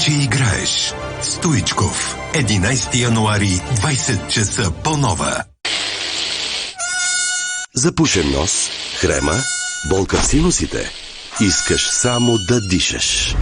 Вече играеш. Стоичков. 11 януари, 20 часа по Нова. Запушен нос, хрема, болка в синусите. Искаш само да дишаш.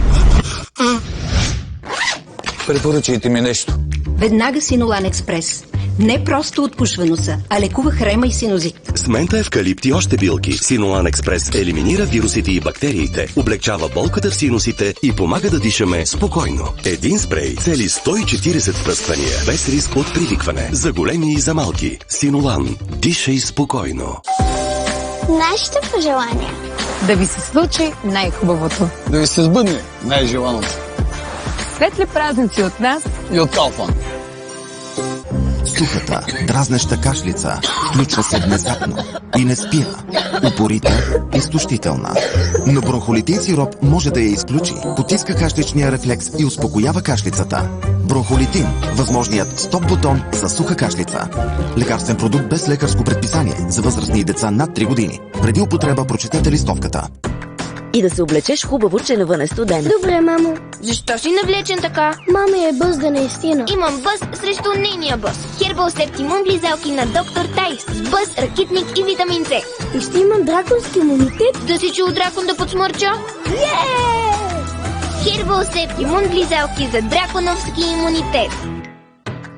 Препоръчайте ми нещо. Веднага Синолан Експрес. Не просто отпушва носа, а лекува хрема и синузит. С мента, евкалипт и още билки, Синолан Експрес елиминира вирусите и бактериите, облегчава болката в синусите и помага да дишаме спокойно. Един спрей цели 140 пръсквания, без риск от привикване. За големи и за малки. Синолан. Дишай спокойно. Нашите пожелания. Да ви се случи най-хубавото. Да ви се сбъдне най-желаното. Светли празници от нас И от Калфан. Сухата, дразнеща кашлица включва се внезапно и не спира. Упорита, изтощителна. Но бронхолитин сироп може да я изключи. Потиска кашличния рефлекс и успокоява кашлицата. Бронхолитин – възможният стоп бутон за суха кашлица. Лекарствен продукт без лекарско предписание за възрастни и деца над 3 години. Преди употреба прочетете листовката. И да се облечеш хубаво, че навън е студено. Добре, мамо. Защо си навлечен така? Мама е бъз да наистина. Имам бъз срещу нейния бъз. Хербал Септимун близалки на доктор Тайс. С бъз, ракитник и витамин С. И ще имам драконски имунитет. Да си чул дракон да подсмърча? Хербал Септимун близалки за драконовски имунитет.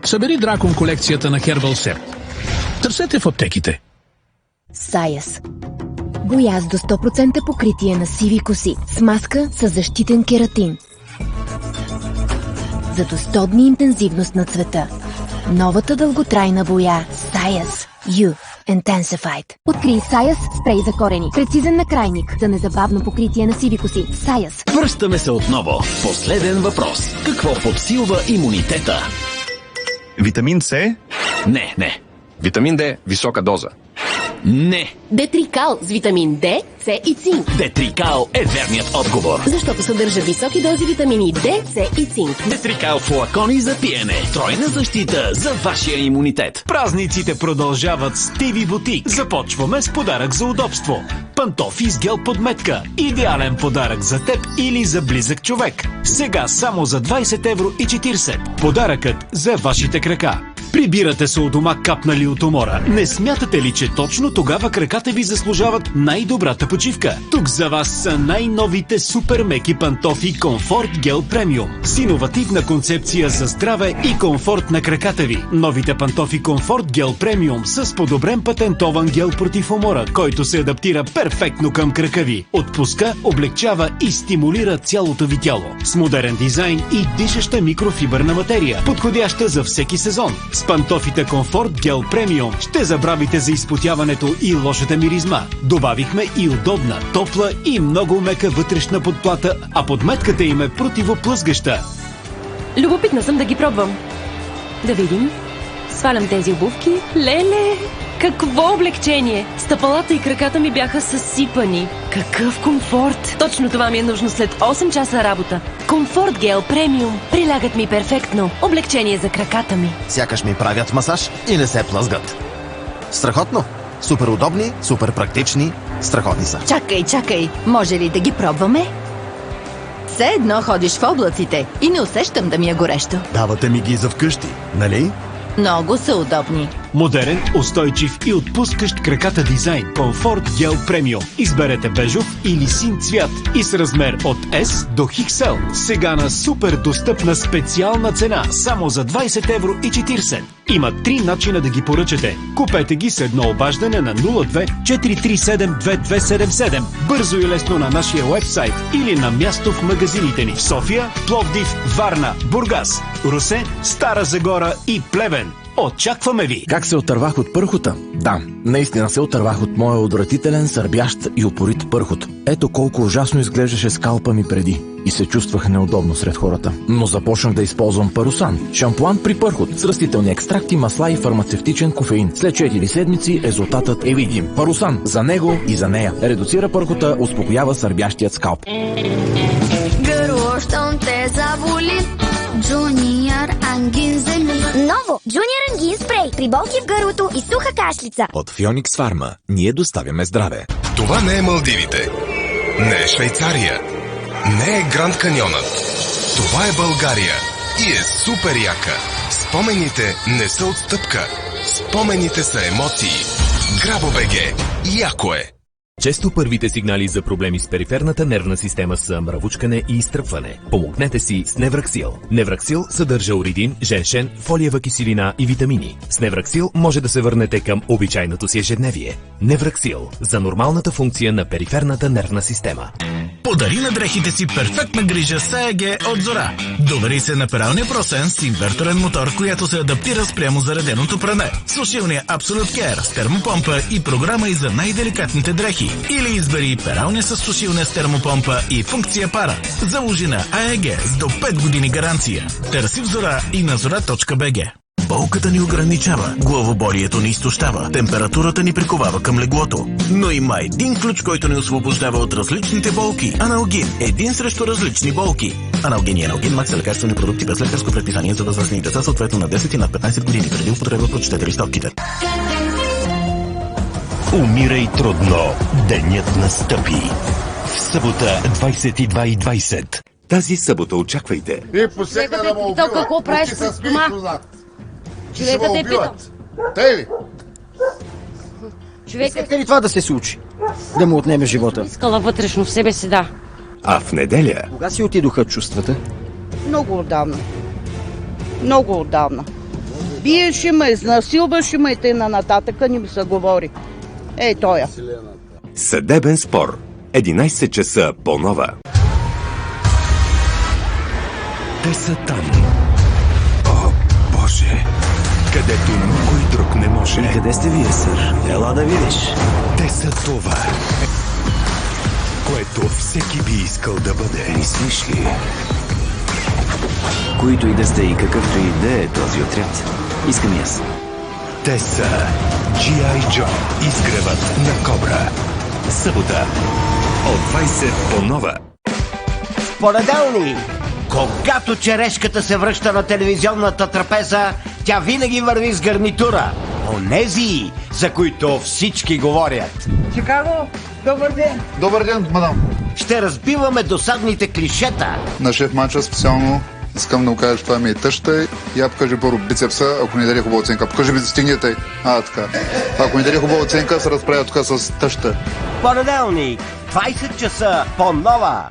Събери дракон колекцията на Хербал Септ. Търсете в аптеките. Саяс. Бояз до 100% покритие на сиви коси с маска с защитен кератин. За до 100 дни интензивност на цвета. Новата дълготрайна боя Саяс U Intensified. Открий Саяс спрей за корени. Прецизен накрайник за незабавно покритие на сиви коси. Саяс. Връщаме се отново. Последен въпрос. Какво подсилва имунитета? Витамин С? Не. Витамин Д – висока доза. Не. Детрикал с витамин Д, С и цинк. Детрикал е верният отговор. Защото съдържа високи дози витамини Д, С и цинк. Детрикал флакони за пиене. Тройна защита за вашия имунитет. Празниците продължават с TV Бутик. Започваме с подарък за удобство. Пантофи с гел подметка. Идеален подарък за теб или за близък човек. Сега само за 20,40 €. Подаръкът за вашите крака. Прибирате се у дома капнали от умора. Не смятате ли, че точно тогава краката ви заслужават най-добрата почивка? Тук за вас са най-новите супер меки пантофи Комфорт Гел Премиум. С иновативна концепция за здраве и комфорт на краката ви. Новите пантофи Комфорт Гел Премиум с подобрен патентован гел против умора, който се адаптира перфектно към крака ви. Отпуска, облегчава и стимулира цялото ви тяло. С модерен дизайн и дишаща микрофибърна материя, подходяща за всеки сезон. С пантофите Комфорт Гел Премиум ще забравите за изпотяването и лошата миризма. Добавихме и удобна, топла и много мека вътрешна подплата, а подметката им е противоплъзгаща. Любопитна съм да ги пробвам. Да видим. Свалям тези обувки. Леле! Какво облегчение! Стъпалата и краката ми бяха съсипани. Какъв комфорт! Точно това ми е нужно след 8 часа работа. Комфорт Гел Премиум. Прилягат ми перфектно. Облегчение за краката ми. Сякаш ми правят масаж и не се плъзгат. Страхотно! Супер удобни, супер практични, страхотни са. Чакай. Може ли да ги пробваме? Все едно ходиш в облаците и не усещам да ми е горещо. Давате ми ги за вкъщи, нали? Много са удобни. Модерен, устойчив и отпускащ краката дизайн Комфорт Гел Премиум. Изберете бежов или син цвят и с размер от S до XL. Сега на супер достъпна специална цена само за 20,40 €. Има 3 начина да ги поръчате. Купете ги с едно обаждане на 02 437 2277. Бързо и лесно на нашия уебсайт или на място в магазините ни в София, Пловдив, Варна, Бургас, Русе, Стара Загора и Плевен. Очакваме ви! Как се отървах от пърхота? Да, наистина се отървах от моя отвратителен, сърбящ и упорит пърхот. Ето колко ужасно изглеждаше скалпа ми преди и се чувствах неудобно сред хората. Но започнах да използвам Парусан. Шампуан при пърхот с растителни екстракти, масла и фармацевтичен кофеин. След 4 седмици резултатът е видим. Парусан за него и за нея. Редуцира пърхота, успокоява сърбящият скалп. Гърло, щом те заболи. Джуниор Ангин зели. Ново! Джуниор Ангин спрей. При болки в гърлото и суха кашлица. От Фионикс Фарма ние доставяме здраве. Това не е Малдивите. Не е Швейцария. Не е Гранд Каньонът. Това е България и е супер яка. Спомените не са отстъпка. Спомените са емоции. Грабо.бг. Яко е! Често първите сигнали за проблеми с периферната нервна система са мравучкане и изтръпване. Помогнете си с Невраксил. Невраксил съдържа оридин, женшен, фолиева киселина и витамини. С Невраксил може да се върнете към обичайното си ежедневие. Невраксил за нормалната функция на периферната нервна система. Подари на дрехите си перфектна грижа с АЕГ от Зора. Довери се на пералния просенс с инверторен мотор, която се адаптира спрямо зареденото пране. Сушилния Absolute Care с термопомпа и програма и за най-деликатните дрехи. Или избери пералня с сушилня с термопомпа и функция пара. Заложи на АЕГ с до 5 години гаранция. Търси в Зора и на zora.bg. Болката ни ограничава, главоболието ни изтощава, температурата ни приковава към леглото. Но има един ключ, който ни освобождава от различните болки. Аналгин. Един срещу различни болки. Аналгин и Аналгин Макс са лекарствени продукти без лекарско предписание за възрастни деца, съответно на 10 и над 15 години. Преди употреба прочетете листовките. Умирай трудно. Денят настъпи. В събота 22:20. Тази събота очаквайте. И посека да му убива. Какво правиш с дома? Човекът е питал. Тъй ли? Искате ли това да се случи? Да му отнеме живота? Искала вътрешно в себе си, да. А в неделя... Кога си отидоха чувствата? Много отдавна. Много отдавна. Биеше ме, изнасилваше ме и т.н. нататък ни ми се говори. Ей, тоя. Съдебен спор. 11 часа по Нова. Те са там. О, Боже! Където никой друг не може. И къде сте вие, сър? Ела да видиш. Те са това, което всеки би искал да бъде. Мислиш ли? Които и да сте и какъвто и да е този отряд, искам и аз. Те са G.I. Joe. Изгревът на Кобра. Събота от 20 по Нова. В понеделник, когато черешката се връща на телевизионната трапеза, тя винаги върви с гарнитура. Онези, за които всички говорят. Чикаго, добър ден. Добър ден, мадам. Ще разбиваме досадните клишета. На шеф Манча специално искам да му кажа, че това ми е тъща. Я покажи първо бицепса, ако не даде хубава оценка. Покажи бицепса, стигнете. Така. Ако не даде хубава оценка, се разправя тук с тъща. Понеделник, 20 часа по Нова.